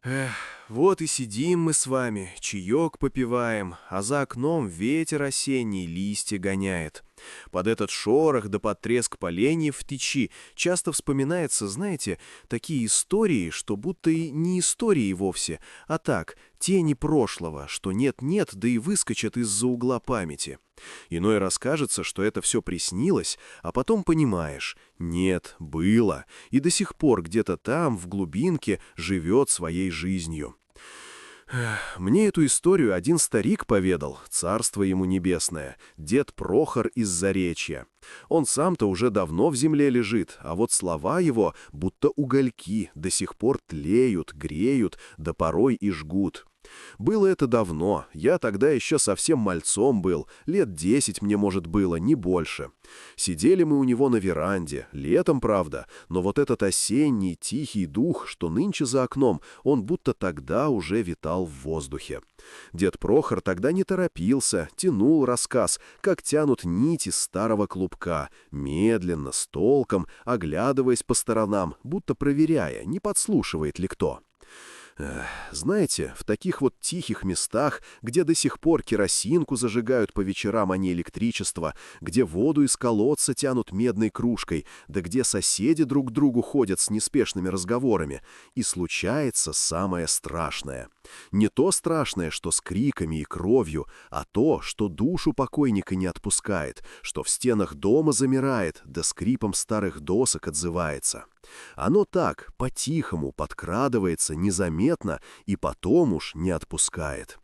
Эх, вот и сидим мы с вами, чаек попиваем, а за окном ветер осенний листья гоняет. Под этот шорох да под треск поленьев в печи часто вспоминается, знаете, такие истории, что будто и не истории вовсе, а так, тени прошлого, что нет-нет, да и выскочат из-за угла памяти. Иной раз кажется, что это все приснилось, а потом понимаешь, нет, было, и до сих пор где-то там, в глубинке, живет своей жизнью. Мне эту историю один старик поведал, царство ему небесное, дед Прохор из Заречья. Он сам-то уже давно в земле лежит, а вот слова его, будто угольки, до сих пор тлеют, греют, да порой и жгут. Было это давно, я тогда еще совсем мальцом был, лет 10 мне, может, было, не больше. Сидели мы у него на веранде, летом, правда, но вот этот осенний тихий дух, что нынче за окном, он будто тогда уже витал в воздухе. Дед Прохор тогда не торопился, тянул рассказ, как тянут нити старого клубка, медленно, с толком, оглядываясь по сторонам, будто проверяя, не подслушивает ли кто. Знаете, в таких вот тихих местах, где до сих пор керосинку зажигают по вечерам, а не электричество, где воду из колодца тянут медной кружкой, да где соседи друг к другу ходят с неспешными разговорами, и случается самое страшное. Не то страшное, что с криками и кровью, а то, что душу покойника не отпускает, что в стенах дома замирает, да скрипом старых досок отзывается. Оно так, по-тихому, подкрадывается, незаметно, и потом уж не отпускает.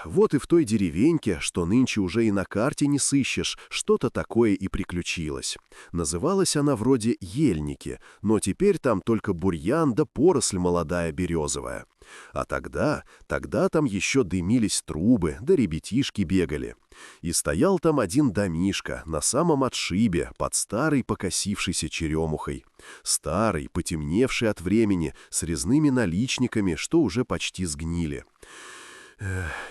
Вот и в той деревеньке, что нынче уже и на карте не сыщешь, что-то такое и приключилось. Называлась она вроде Ельники, но теперь там только бурьян да поросль молодая березовая. А тогда там еще дымились трубы, да ребятишки бегали. И стоял там один домишко на самом отшибе под старой покосившейся черемухой. Старый, потемневший от времени, с резными наличниками, что уже почти сгнили.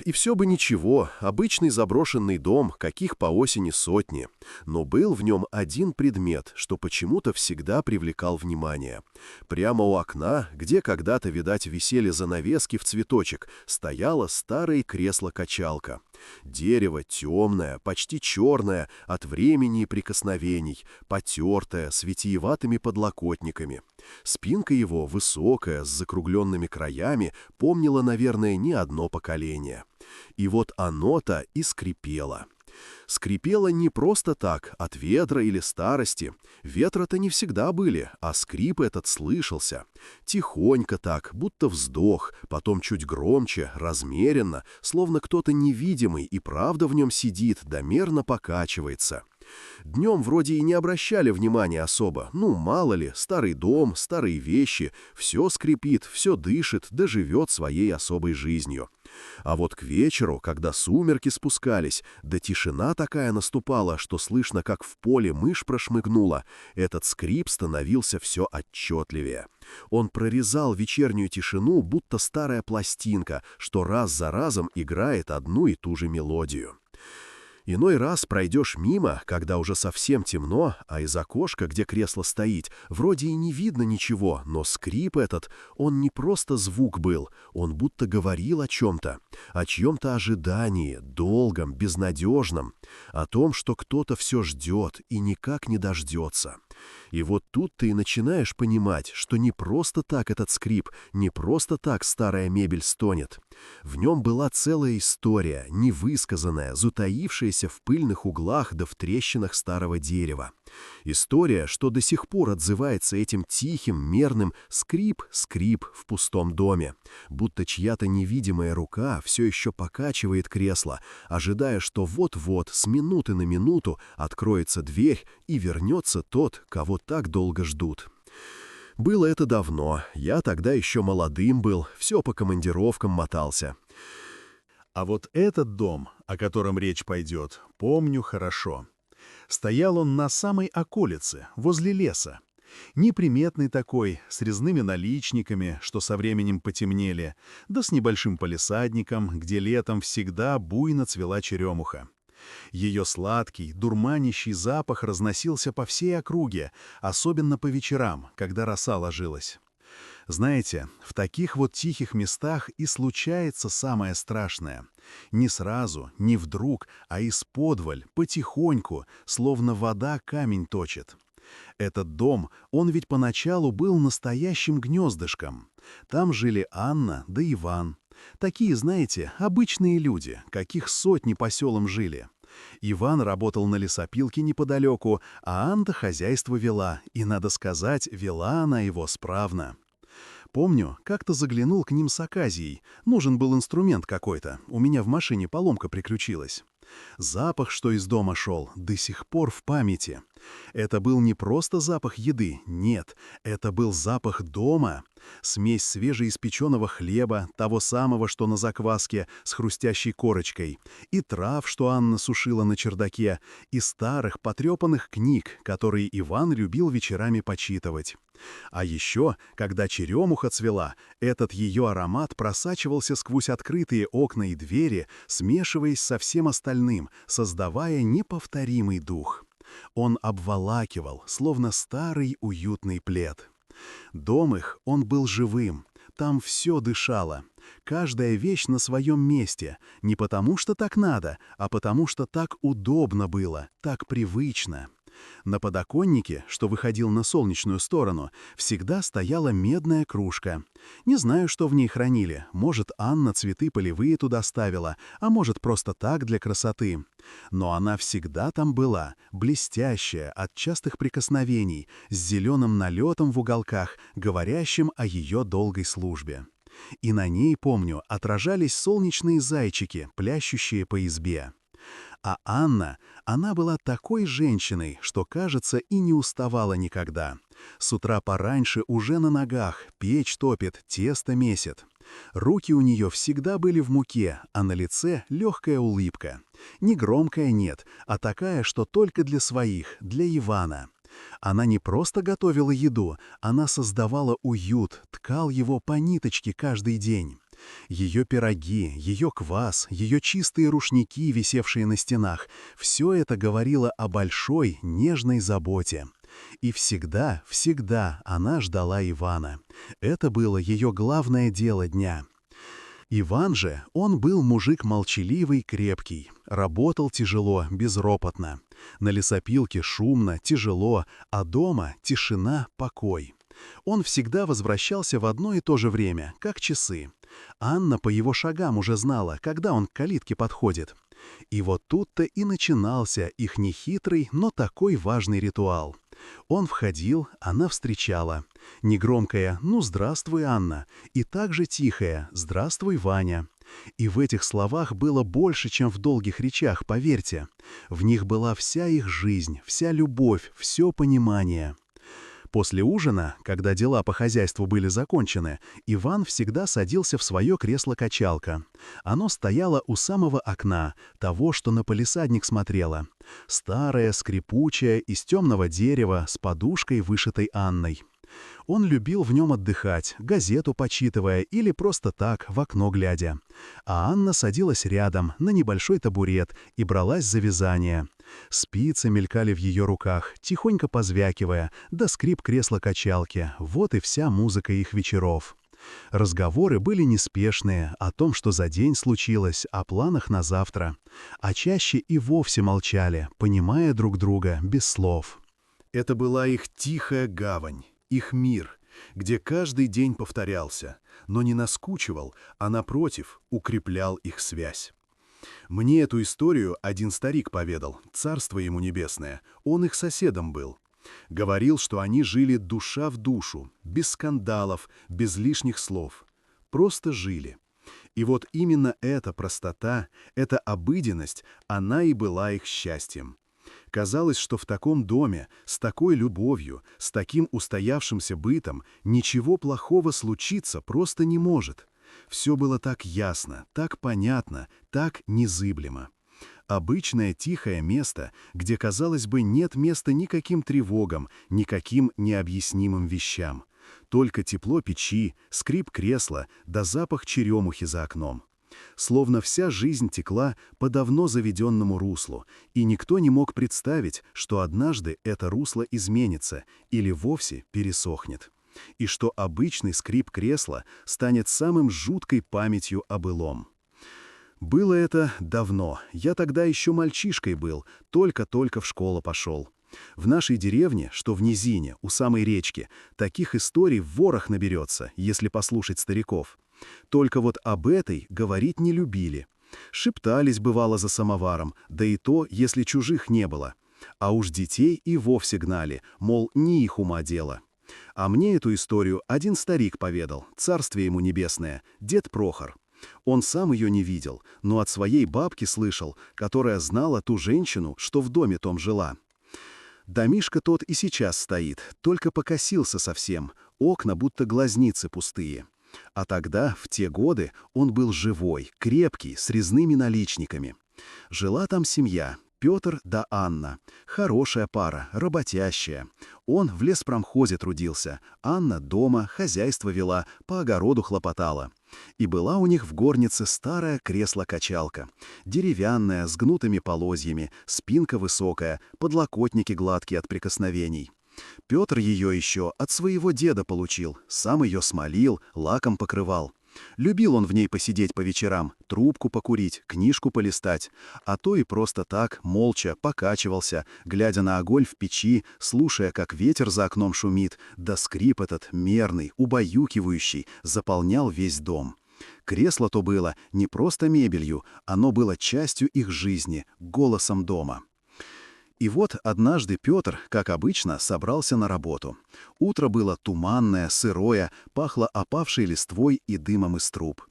И все бы ничего, обычный заброшенный дом, каких по осени сотни. Но был в нем один предмет, что почему-то всегда привлекал внимание. Прямо у окна, где когда-то, видать, висели занавески в цветочек, стояло старое кресло-качалка. Дерево темное, почти черное, от времени и прикосновений, потертое, с витиеватыми подлокотниками. Спинка его, высокая, с закругленными краями, помнила, наверное, не одно поколение. И вот оно-то и скрипело. Скрипело не просто так, от ветра или старости. Ветра-то не всегда были, а скрип этот слышался. Тихонько так, будто вздох, потом чуть громче, размеренно, словно кто-то невидимый и правда в нем сидит, да мерно покачивается. Днем вроде и не обращали внимания особо, мало ли, старый дом, старые вещи, все скрипит, все дышит, да живет своей особой жизнью. А вот к вечеру, когда сумерки спускались, да тишина такая наступала, что слышно, как в поле мышь прошмыгнула, этот скрип становился все отчетливее. Он прорезал вечернюю тишину, будто старая пластинка, что раз за разом играет одну и ту же мелодию. Иной раз пройдешь мимо, когда уже совсем темно, а из окошка, где кресло стоит, вроде и не видно ничего, но скрип этот, он не просто звук был, он будто говорил о чем-то ожидании, долгом, безнадежном, о том, что кто-то все ждет и никак не дождется. И вот тут ты и начинаешь понимать, что не просто так этот скрип, не просто так старая мебель стонет. В нем была целая история, невысказанная, затаившаяся в пыльных углах да в трещинах старого дерева. История, что до сих пор отзывается этим тихим, мерным скрип-скрип в пустом доме, будто чья-то невидимая рука все еще покачивает кресло, ожидая, что вот-вот, с минуты на минуту, откроется дверь и вернется тот, кого так долго ждут. Было это давно, я тогда еще молодым был, все по командировкам мотался. А вот этот дом, о котором речь пойдет, помню хорошо. Стоял он на самой околице, возле леса. Неприметный такой, с резными наличниками, что со временем потемнели, да с небольшим палисадником, где летом всегда буйно цвела черемуха. Ее сладкий, дурманящий запах разносился по всей округе, особенно по вечерам, когда роса ложилась. Знаете, в таких вот тихих местах и случается самое страшное. Не сразу, не вдруг, а исподволь, потихоньку, словно вода камень точит. Этот дом, он ведь поначалу был настоящим гнездышком. Там жили Анна да Иван. Такие, знаете, обычные люди, каких сотни по селам жили. Иван работал на лесопилке неподалеку, а Анна хозяйство вела, и, надо сказать, вела она его справно. Помню, как-то заглянул к ним с оказией. Нужен был инструмент какой-то, у меня в машине поломка приключилась. Запах, что из дома шел, до сих пор в памяти. Это был не просто запах еды, нет, это был запах дома. Смесь свежеиспеченного хлеба, того самого, что на закваске, с хрустящей корочкой, и трав, что Анна сушила на чердаке, и старых потрепанных книг, которые Иван любил вечерами почитывать. А еще, когда черемуха цвела, этот ее аромат просачивался сквозь открытые окна и двери, смешиваясь со всем остальным, создавая неповторимый дух. Он обволакивал, словно старый уютный плед. Дом их, он был живым, там все дышало. Каждая вещь на своем месте, не потому что так надо, а потому что так удобно было, так привычно. На подоконнике, что выходил на солнечную сторону, всегда стояла медная кружка. Не знаю, что в ней хранили, может, Анна цветы полевые туда ставила, а может, просто так для красоты. Но она всегда там была, блестящая от частых прикосновений, с зеленым налетом в уголках, говорящим о ее долгой службе. И на ней, помню, отражались солнечные зайчики, плящущие по избе. А Анна, она была такой женщиной, что, кажется, и не уставала никогда. С утра пораньше уже на ногах, печь топит, тесто месит. Руки у нее всегда были в муке, а на лице легкая улыбка. Не громкая нет, а такая, что только для своих, для Ивана. Она не просто готовила еду, она создавала уют, ткал его по ниточке каждый день. Ее пироги, ее квас, ее чистые рушники, висевшие на стенах — все это говорило о большой, нежной заботе. И всегда, всегда она ждала Ивана. Это было ее главное дело дня. Иван же, он был мужик молчаливый, крепкий, работал тяжело, безропотно. На лесопилке шумно, тяжело, а дома тишина, покой. Он всегда возвращался в одно и то же время, как часы. Анна по его шагам уже знала, когда он к калитке подходит. И вот тут-то и начинался их нехитрый, но такой важный ритуал. Он входил, она встречала. Негромкая «Ну, здравствуй, Анна», и также тихая «Здравствуй, Ваня». И в этих словах было больше, чем в долгих речах, поверьте. В них была вся их жизнь, вся любовь, все понимание. После ужина, когда дела по хозяйству были закончены, Иван всегда садился в свое кресло-качалка. Оно стояло у самого окна, того, что на палисадник смотрело. Старое, скрипучее, из темного дерева, с подушкой, вышитой Анной. Он любил в нем отдыхать, газету почитывая или просто так, в окно глядя. А Анна садилась рядом, на небольшой табурет, и бралась за вязание. Спицы мелькали в ее руках, тихонько позвякивая, да скрип кресла-качалки. Вот и вся музыка их вечеров. Разговоры были неспешные, о том, что за день случилось, о планах на завтра. А чаще и вовсе молчали, понимая друг друга без слов. Это была их тихая гавань. Их мир, где каждый день повторялся, но не наскучивал, а, напротив, укреплял их связь. Мне эту историю один старик поведал, царство ему небесное, он их соседом был. Говорил, что они жили душа в душу, без скандалов, без лишних слов. Просто жили. И вот именно эта простота, эта обыденность, она и была их счастьем. Казалось, что в таком доме, с такой любовью, с таким устоявшимся бытом ничего плохого случиться просто не может. Все было так ясно, так понятно, так незыблемо. Обычное тихое место, где, казалось бы, нет места никаким тревогам, никаким необъяснимым вещам. Только тепло печи, скрип кресла да запах черемухи за окном. Словно вся жизнь текла по давно заведенному руслу, и никто не мог представить, что однажды это русло изменится или вовсе пересохнет. и что обычный скрип кресла станет самым жуткой памятью о былом. Было это давно, я тогда еще мальчишкой был, только-только в школу пошел. В нашей деревне, что в низине, у самой речки, таких историй ворох наберется, если послушать стариков. Только вот об этой говорить не любили. Шептались, бывало, за самоваром, да и то, если чужих не было. А уж детей и вовсе гнали, мол, не их ума дело. А мне эту историю один старик поведал, царствие ему небесное, дед Прохор. Он сам ее не видел, но от своей бабки слышал, которая знала ту женщину, что в доме том жила. Домишко тот и сейчас стоит, только покосился совсем, окна будто глазницы пустые. А тогда, в те годы, он был живой, крепкий, с резными наличниками. Жила там семья, Петр да Анна. Хорошая пара, работящая. Он в леспромхозе трудился, Анна дома, хозяйство вела, по огороду хлопотала. И была у них в горнице старая кресло-качалка. Деревянная, с гнутыми полозьями, спинка высокая, подлокотники гладкие от прикосновений. Петр ее еще от своего деда получил, сам ее смолил, лаком покрывал. Любил он в ней посидеть по вечерам, трубку покурить, книжку полистать, а то и просто так, молча, покачивался, глядя на огонь в печи, слушая, как ветер за окном шумит, да скрип этот, мерный, убаюкивающий, заполнял весь дом. Кресло то было не просто мебелью, оно было частью их жизни, голосом дома. И вот однажды Петр, как обычно, собрался на работу. Утро было туманное, сырое, пахло опавшей листвой и дымом из труб.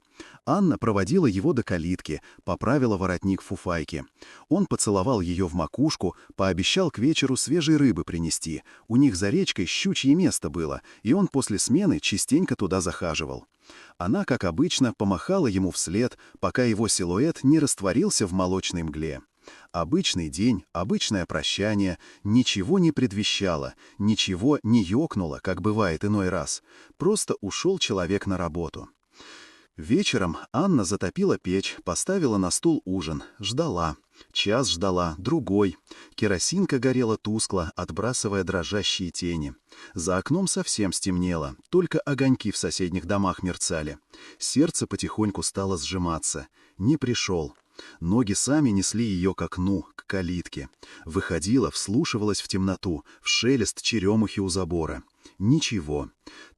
Анна проводила его до калитки, поправила воротник фуфайки. Он поцеловал ее в макушку, пообещал к вечеру свежей рыбы принести. У них за речкой щучье место было, и он после смены частенько туда захаживал. Она, как обычно, помахала ему вслед, пока его силуэт не растворился в молочной мгле. Обычный день, обычное прощание, ничего не предвещало, ничего не ёкнуло, как бывает иной раз. Просто ушел человек на работу. Вечером Анна затопила печь, поставила на стул ужин, ждала. Час ждала, другой. Керосинка горела тускло, отбрасывая дрожащие тени. За окном совсем стемнело, только огоньки в соседних домах мерцали. Сердце потихоньку стало сжиматься. Не пришел. Ноги сами несли ее к окну, к калитке. Выходила, вслушивалась в темноту, в шелест черемухи у забора. Ничего.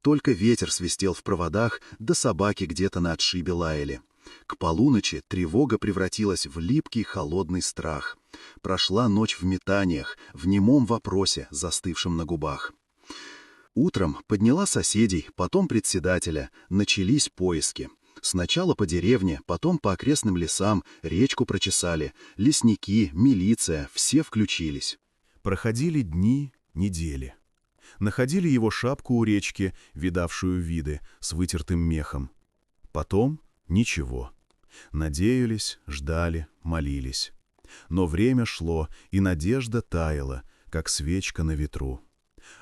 Только ветер свистел в проводах, да собаки где-то на отшибе лаяли. К полуночи тревога превратилась в липкий холодный страх. Прошла ночь в метаниях, в немом вопросе, застывшем на губах. Утром подняла соседей, потом председателя. Начались поиски. Сначала по деревне, потом по окрестным лесам, речку прочесали. Лесники, милиция, все включились. Проходили дни, недели. Находили его шапку у речки, видавшую виды, с вытертым мехом. Потом ничего. Надеялись, ждали, молились. Но время шло, и надежда таяла, как свечка на ветру.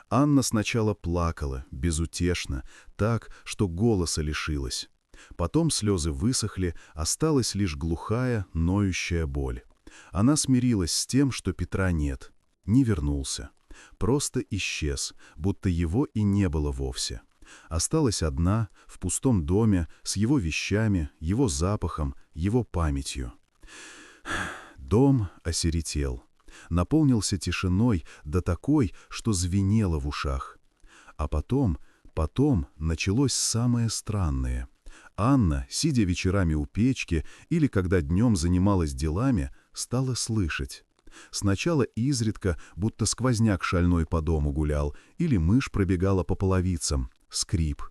Анна сначала плакала, безутешно, так, что голоса лишилась. Потом слезы высохли, осталась лишь глухая, ноющая боль. Она смирилась с тем, что Петра нет, не вернулся. Просто исчез, будто его и не было вовсе. Осталась одна, в пустом доме, с его вещами, его запахом, его памятью. Дом осиротел, наполнился тишиной, да такой, что звенело в ушах. А потом началось самое странное. Анна, сидя вечерами у печки или когда днем занималась делами, стала слышать. Сначала изредка, будто сквозняк шальной по дому гулял, или мышь пробегала по половицам. Скрип.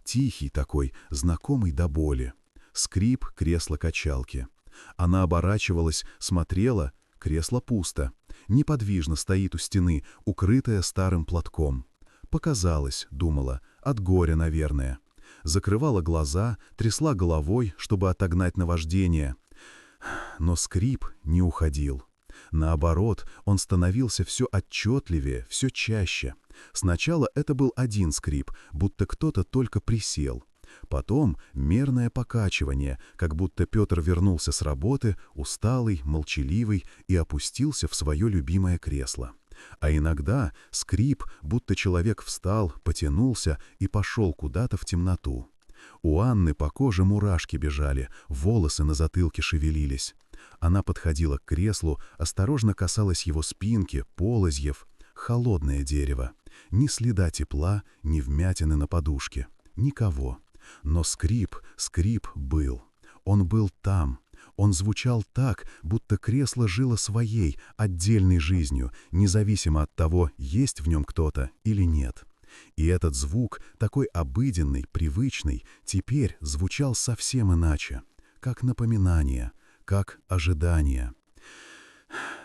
Тихий такой, знакомый до боли. Скрип кресла-качалки. Она оборачивалась, смотрела, кресло пусто. Неподвижно стоит у стены, укрытая старым платком. Показалось, думала, от горя, наверное. Закрывала глаза, трясла головой, чтобы отогнать наваждение. Но скрип не уходил. Наоборот, он становился все отчетливее, все чаще. Сначала это был один скрип, будто кто-то только присел. Потом мерное покачивание, как будто Петр вернулся с работы, усталый, молчаливый, и опустился в свое любимое кресло. А иногда скрип, будто человек встал, потянулся и пошел куда-то в темноту. У Анны по коже мурашки бежали, волосы на затылке шевелились. Она подходила к креслу, осторожно касалась его спинки, полозьев. Холодное дерево. Ни следа тепла, ни вмятины на подушке. Никого. Но скрип был. Он был там. Он звучал так, будто кресло жило своей, отдельной жизнью, независимо от того, есть в нем кто-то или нет. И этот звук, такой обыденный, привычный, теперь звучал совсем иначе, как напоминание, как ожидание.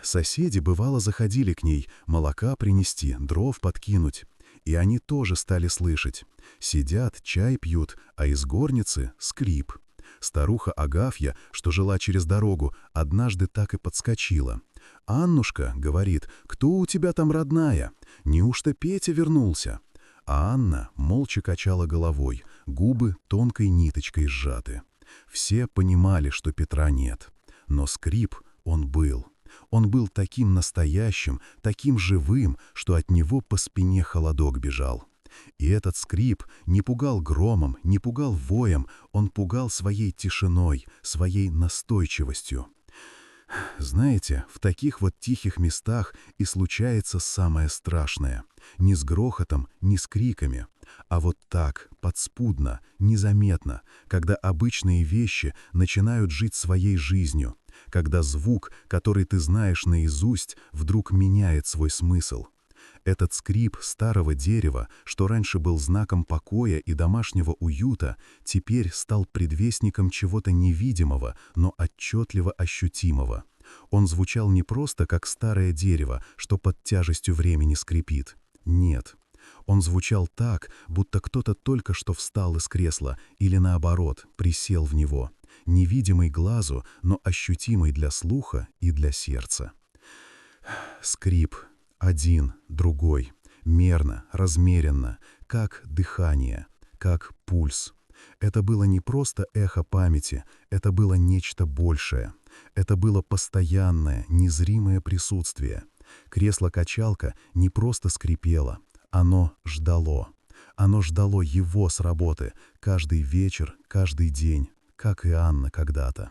Соседи, бывало, заходили к ней, молока принести, дров подкинуть. И они тоже стали слышать. Сидят, чай пьют, а из горницы — скрип. Старуха Агафья, что жила через дорогу, однажды так и подскочила. «Аннушка, — говорит, — кто у тебя там родная? Неужто Петя вернулся?» А Анна молча качала головой, губы тонкой ниточкой сжаты. Все понимали, что Петра нет. Но скрип, он был. Он был таким настоящим, таким живым, что от него по спине холодок бежал. И этот скрип не пугал громом, не пугал воем, он пугал своей тишиной, своей настойчивостью. Знаете, в таких вот тихих местах и случается самое страшное. Не с грохотом, не с криками, а вот так, подспудно, незаметно, когда обычные вещи начинают жить своей жизнью, когда звук, который ты знаешь наизусть, вдруг меняет свой смысл. Этот скрип старого дерева, что раньше был знаком покоя и домашнего уюта, теперь стал предвестником чего-то невидимого, но отчетливо ощутимого. Он звучал не просто как старое дерево, что под тяжестью времени скрипит. Нет. Он звучал так, будто кто-то только что встал из кресла или, наоборот, присел в него. Невидимый глазу, но ощутимый для слуха и для сердца. Скрип. Один, другой. Мерно, размеренно, как дыхание, как пульс. Это было не просто эхо памяти, это было нечто большее. Это было постоянное, незримое присутствие. Кресло-качалка не просто скрипело, оно ждало. Оно ждало его с работы, каждый вечер, каждый день, как и Анна когда-то.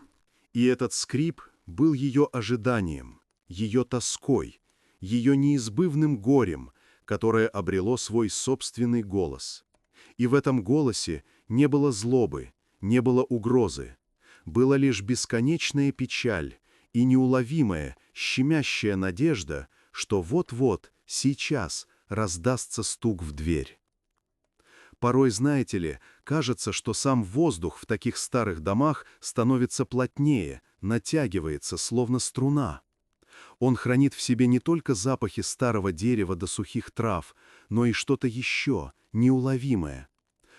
И этот скрип был ее ожиданием, ее тоской, ее неизбывным горем, которое обрело свой собственный голос. И в этом голосе не было злобы, не было угрозы. Была лишь бесконечная печаль и неуловимая, щемящая надежда, что вот-вот, сейчас, раздастся стук в дверь. Порой, знаете ли, кажется, что сам воздух в таких старых домах становится плотнее, натягивается, словно струна. Он хранит в себе не только запахи старого дерева до сухих трав, но и что-то еще, неуловимое.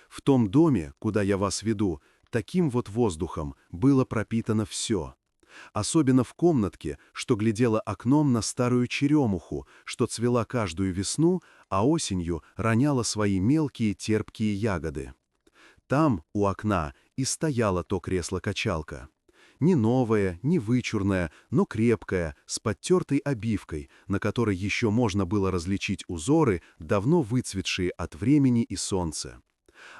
В том доме, куда я вас веду, таким вот воздухом было пропитано все. Особенно в комнатке, что глядела окном на старую черемуху, что цвела каждую весну, а осенью роняла свои мелкие терпкие ягоды. Там, у окна, и стояло то кресло-качалка. Не новое, не вычурное, но крепкое, с подтертой обивкой, на которой еще можно было различить узоры, давно выцветшие от времени и солнца.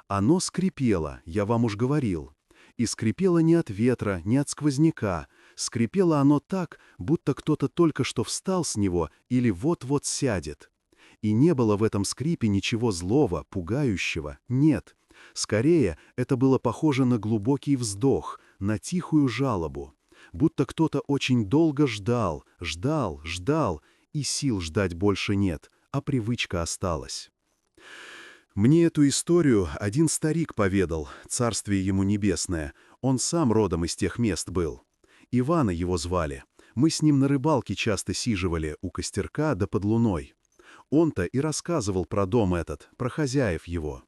Оно скрипело, я вам уж говорил. И скрипело не от ветра, не от сквозняка. Скрипело оно так, будто кто-то только что встал с него или вот-вот сядет. И не было в этом скрипе ничего злого, пугающего, нет. Скорее, это было похоже на глубокий вздох, на тихую жалобу. Будто кто-то очень долго ждал, и сил ждать больше нет, а привычка осталась. Мне эту историю один старик поведал, царствие ему небесное. Он сам родом из тех мест был. Ивана его звали. Мы с ним на рыбалке часто сиживали у костерка да под луной. Он-то и рассказывал про дом этот, про хозяев его.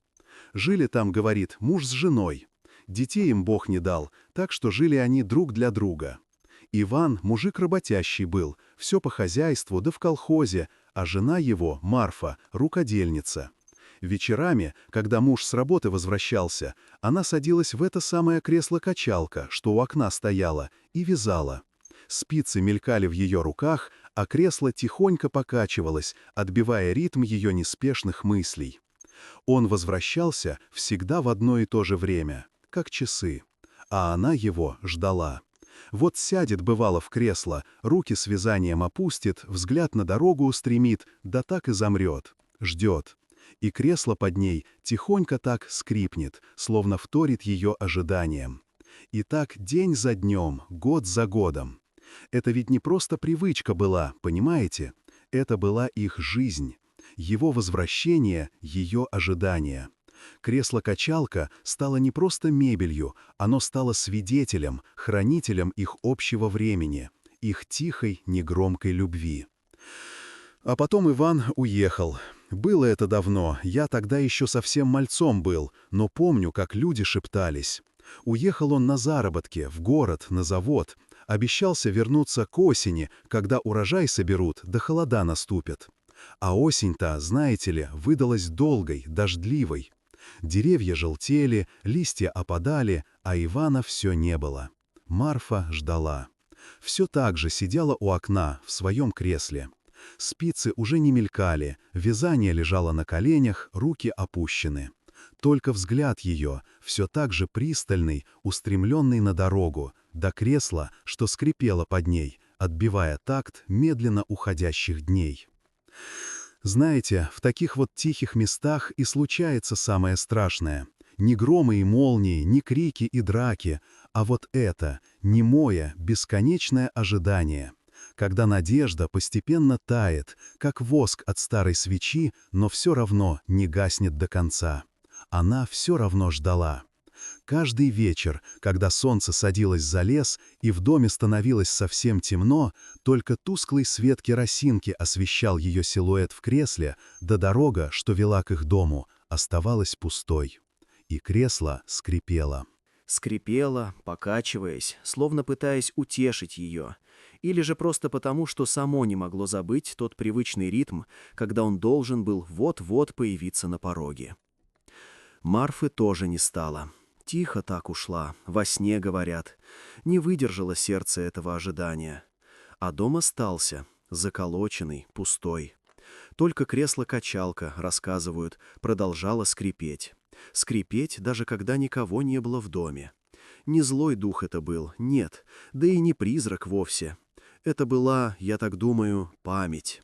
Жили там, говорит, муж с женой. Детей им Бог не дал, так что жили они друг для друга. Иван мужик работящий был, все по хозяйству да в колхозе, а жена его, Марфа, рукодельница. Вечерами, когда муж с работы возвращался, она садилась в это самое кресло-качалка, что у окна стояло, и вязала. Спицы мелькали в ее руках, а кресло тихонько покачивалось, отбивая ритм ее неспешных мыслей. Он возвращался всегда в одно и то же время, как часы, а она его ждала. Вот сядет, бывало, в кресло, руки с вязанием опустит, взгляд на дорогу устремит, да так и замрет, ждет. И кресло под ней тихонько так скрипнет, словно вторит ее ожиданием. И так день за днем, год за годом. Это ведь не просто привычка была, понимаете? Это была их жизнь. Его возвращение, ее ожидание. Кресло-качалка стало не просто мебелью, оно стало свидетелем, хранителем их общего времени, их тихой, негромкой любви. А потом Иван уехал. Было это давно, я тогда еще совсем мальцом был, но помню, как люди шептались. Уехал он на заработки, в город, на завод. Обещался вернуться к осени, когда урожай соберут, да холода наступят. А осень-то, знаете ли, выдалась долгой, дождливой. Деревья желтели, листья опадали, а Ивана все не было. Марфа ждала. Все так же сидела у окна, в своем кресле. Спицы уже не мелькали, вязание лежало на коленях, руки опущены. Только взгляд ее, все так же пристальный, устремленный на дорогу, до кресла, что скрипело под ней, отбивая такт медленно уходящих дней. Знаете, в таких вот тихих местах и случается самое страшное. Не громы и молнии, не крики и драки, а вот это, немое, бесконечное ожидание. Когда надежда постепенно тает, как воск от старой свечи, но все равно не гаснет до конца. Она все равно ждала. Каждый вечер, когда солнце садилось за лес и в доме становилось совсем темно, только тусклый свет керосинки освещал ее силуэт в кресле, да дорога, что вела к их дому, оставалась пустой. И кресло скрипело. Скрипело, покачиваясь, словно пытаясь утешить ее, или же просто потому, что само не могло забыть тот привычный ритм, когда он должен был вот-вот появиться на пороге. Марфы тоже не стало. Тихо так ушла, во сне, говорят. Не выдержало сердце этого ожидания. А дом остался, заколоченный, пустой. Только кресло-качалка, рассказывают, продолжало скрипеть. Скрипеть, даже когда никого не было в доме. Не злой дух это был, нет, да и не призрак вовсе. Это была, я так думаю, память.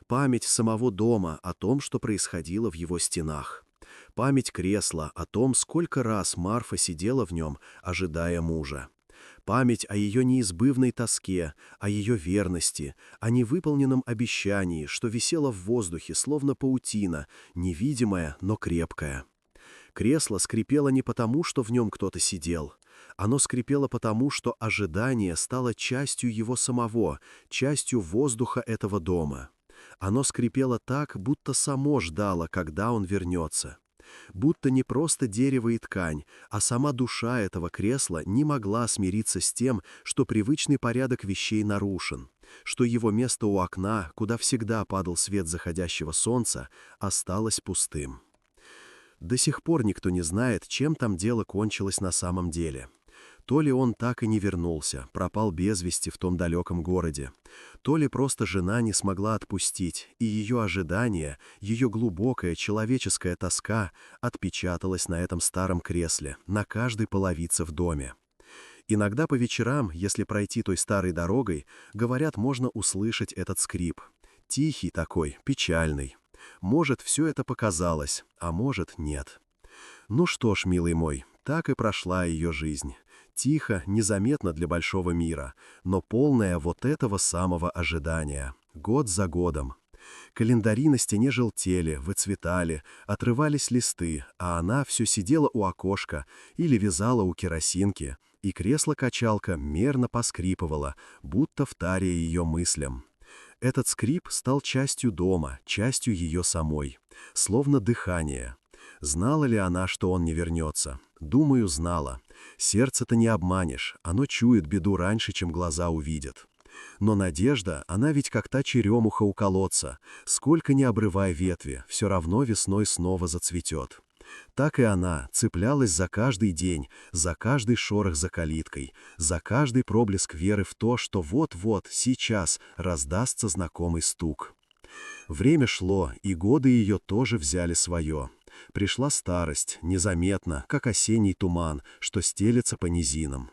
Память самого дома о том, что происходило в его стенах. Память кресла о том, сколько раз Марфа сидела в нем, ожидая мужа. Память о ее неизбывной тоске, о ее верности, о невыполненном обещании, что висело в воздухе, словно паутина, невидимая, но крепкая. Кресло скрипело не потому, что в нем кто-то сидел. Оно скрипело потому, что ожидание стало частью его самого, частью воздуха этого дома. Оно скрипело так, будто само ждало, когда он вернется. Будто не просто дерево и ткань, а сама душа этого кресла не могла смириться с тем, что привычный порядок вещей нарушен, что его место у окна, куда всегда падал свет заходящего солнца, осталось пустым. До сих пор никто не знает, чем там дело кончилось на самом деле. То ли он так и не вернулся, пропал без вести в том далеком городе, то ли просто жена не смогла отпустить, и ее ожидание, ее глубокая человеческая тоска отпечаталась на этом старом кресле, на каждой половице в доме. Иногда по вечерам, если пройти той старой дорогой, говорят, можно услышать этот скрип. Тихий такой, печальный. Может, все это показалось, а может, нет. Ну что ж, милый мой, так и прошла ее жизнь. Тихо, незаметно для большого мира, но полная вот этого самого ожидания. Год за годом. Календари на стене желтели, выцветали, отрывались листы, а она все сидела у окошка или вязала у керосинки, и кресло-качалка мерно поскрипывало, будто вторя ее мыслям. Этот скрип стал частью дома, частью ее самой, словно дыхание. Знала ли она, что он не вернется? Думаю, знала. Сердце-то не обманешь, оно чует беду раньше, чем глаза увидят. Но надежда, она ведь как та черемуха у колодца. Сколько ни обрывай ветви, все равно весной снова зацветет. Так и она цеплялась за каждый день, за каждый шорох за калиткой, за каждый проблеск веры в то, что вот-вот, сейчас раздастся знакомый стук. Время шло, и годы ее тоже взяли свое. Пришла старость, незаметно, как осенний туман, что стелется по низинам.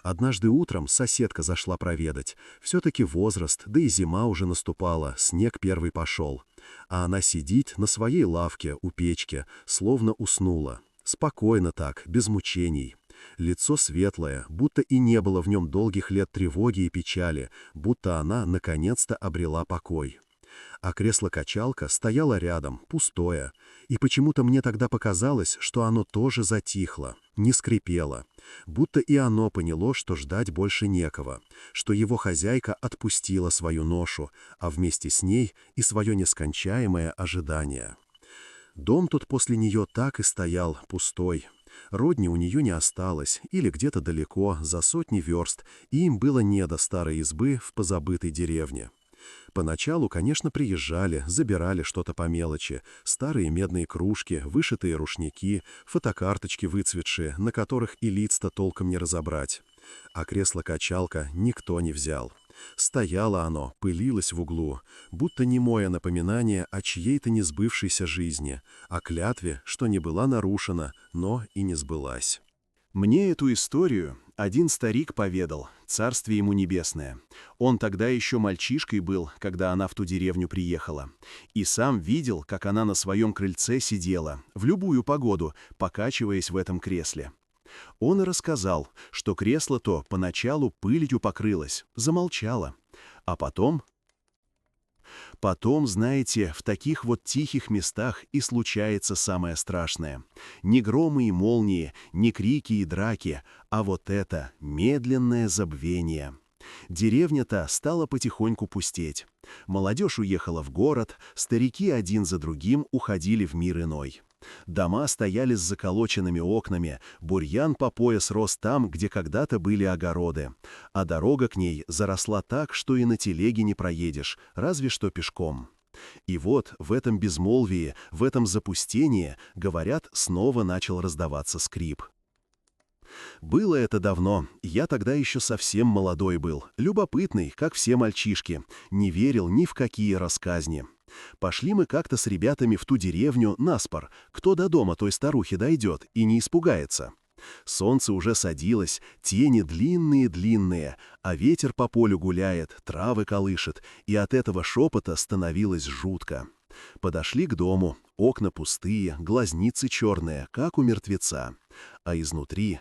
Однажды утром соседка зашла проведать. Все-таки возраст, да и зима уже наступала, снег первый пошел. А она сидит на своей лавке у печки, словно уснула. Спокойно так, без мучений. Лицо светлое, будто и не было в нем долгих лет тревоги и печали, будто она наконец-то обрела покой. А кресло-качалка стояло рядом, пустое, и почему-то мне тогда показалось, что оно тоже затихло, не скрипело, будто и оно поняло, что ждать больше некого, что его хозяйка отпустила свою ношу, а вместе с ней и свое нескончаемое ожидание. Дом тут после нее так и стоял, пустой. Родни у нее не осталось, или где-то далеко, за сотни верст, и им было не до старой избы в позабытой деревне. Поначалу, конечно, приезжали, забирали что-то по мелочи, старые медные кружки, вышитые рушники, фотокарточки выцветшие, на которых и лиц-то толком не разобрать. А кресло-качалка никто не взял. Стояло оно, пылилось в углу, будто немое напоминание о чьей-то несбывшейся жизни, о клятве, что не была нарушена, но и не сбылась. Мне эту историю один старик поведал, царствие ему небесное. Он тогда еще мальчишкой был, когда она в ту деревню приехала. И сам видел, как она на своем крыльце сидела, в любую погоду, покачиваясь в этом кресле. Он и рассказал, что кресло то поначалу пылью покрылось, замолчало. А потом, знаете, в таких вот тихих местах и случается самое страшное. Не громы и молнии, не крики и драки, а вот это медленное забвение. Деревня-то стала потихоньку пустеть. Молодежь уехала в город, старики один за другим уходили в мир иной. Дома стояли с заколоченными окнами, бурьян по пояс рос там, где когда-то были огороды, а дорога к ней заросла так, что и на телеге не проедешь, разве что пешком. И вот в этом безмолвии, в этом запустении, говорят, снова начал раздаваться скрип. Было это давно, я тогда еще совсем молодой был, любопытный, как все мальчишки, не верил ни в какие рассказни. Пошли мы как-то с ребятами в ту деревню наспор, кто до дома той старухи дойдет и не испугается. Солнце уже садилось, тени длинные-длинные, а ветер по полю гуляет, травы колышет, и от этого шепота становилось жутко. Подошли к дому, окна пустые, глазницы черные, как у мертвеца. А изнутри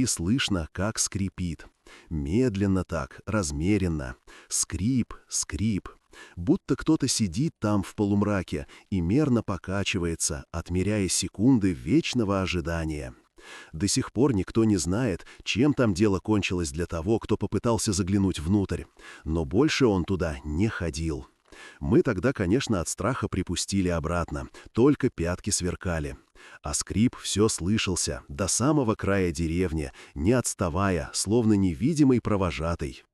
слышно, как скрипит. Медленно так, размеренно. Скрип, скрип. Будто кто-то сидит там в полумраке и мерно покачивается, отмеряя секунды вечного ожидания. До сих пор никто не знает, чем там дело кончилось для того, кто попытался заглянуть внутрь, но больше он туда не ходил. Мы тогда, конечно, от страха припустили обратно, только пятки сверкали. А скрип все слышался, до самого края деревни, не отставая, словно невидимый провожатый.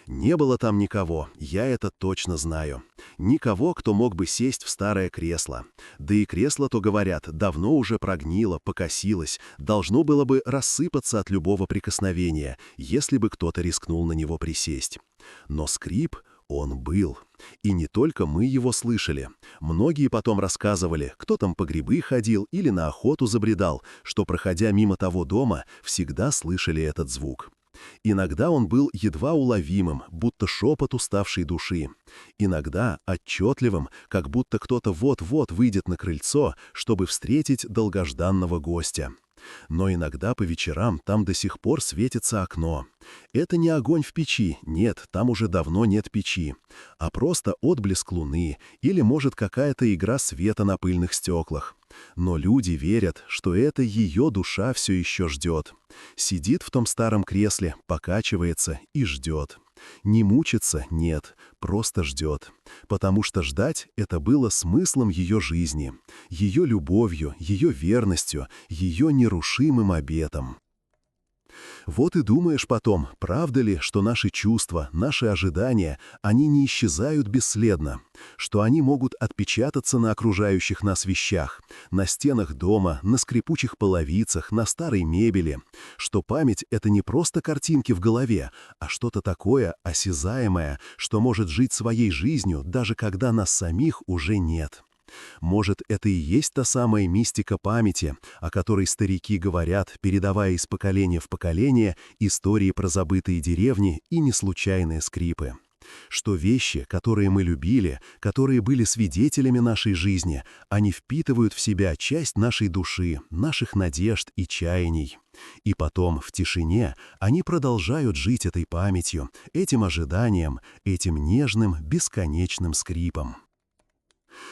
Не было там никого, я это точно знаю. Никого, кто мог бы сесть в старое кресло. Да и кресло-то, говорят, давно уже прогнило, покосилось, должно было бы рассыпаться от любого прикосновения, если бы кто-то рискнул на него присесть. Но скрип, он был. И не только мы его слышали. Многие потом рассказывали, кто там по грибы ходил или на охоту забредал, что, проходя мимо того дома, всегда слышали этот звук. Иногда он был едва уловимым, будто шепот уставшей души. Иногда отчетливым, как будто кто-то вот-вот выйдет на крыльцо, чтобы встретить долгожданного гостя. Но иногда по вечерам там до сих пор светится окно. Это не огонь в печи, нет, там уже давно нет печи, а просто отблеск луны или, может, какая-то игра света на пыльных стеклах. Но люди верят, что это ее душа все еще ждет. Сидит в том старом кресле, покачивается и ждет. Не мучится, нет, просто ждет. Потому что ждать — это было смыслом ее жизни, ее любовью, ее верностью, ее нерушимым обетом. Вот и думаешь потом, правда ли, что наши чувства, наши ожидания, они не исчезают бесследно, что они могут отпечататься на окружающих нас вещах, на стенах дома, на скрипучих половицах, на старой мебели, что память — это не просто картинки в голове, а что-то такое осязаемое, что может жить своей жизнью, даже когда нас самих уже нет. Может, это и есть та самая мистика памяти, о которой старики говорят, передавая из поколения в поколение истории про забытые деревни и неслучайные скрипы. Что вещи, которые мы любили, которые были свидетелями нашей жизни, они впитывают в себя часть нашей души, наших надежд и чаяний. И потом, в тишине, они продолжают жить этой памятью, этим ожиданием, этим нежным, бесконечным скрипом.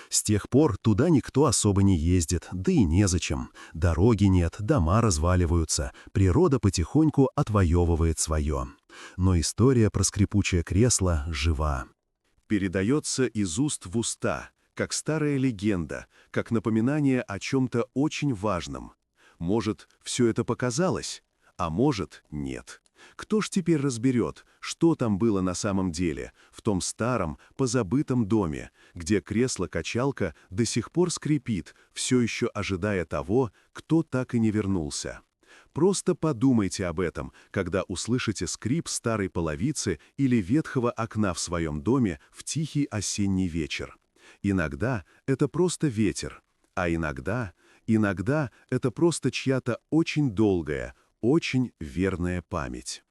С тех пор туда никто особо не ездит, да и незачем. Дороги нет, дома разваливаются, природа потихоньку отвоевывает свое. Но история про скрипучее кресло жива. Передается из уст в уста, как старая легенда, как напоминание о чем-то очень важном. Может, все это показалось, а может, нет. Кто ж теперь разберет, что там было на самом деле, в том старом, позабытом доме, где кресло-качалка до сих пор скрипит, все еще ожидая того, кто так и не вернулся. Просто подумайте об этом, когда услышите скрип старой половицы или ветхого окна в своем доме в тихий осенний вечер. Иногда это просто ветер, а иногда это просто чья-то очень долгая, очень верная память.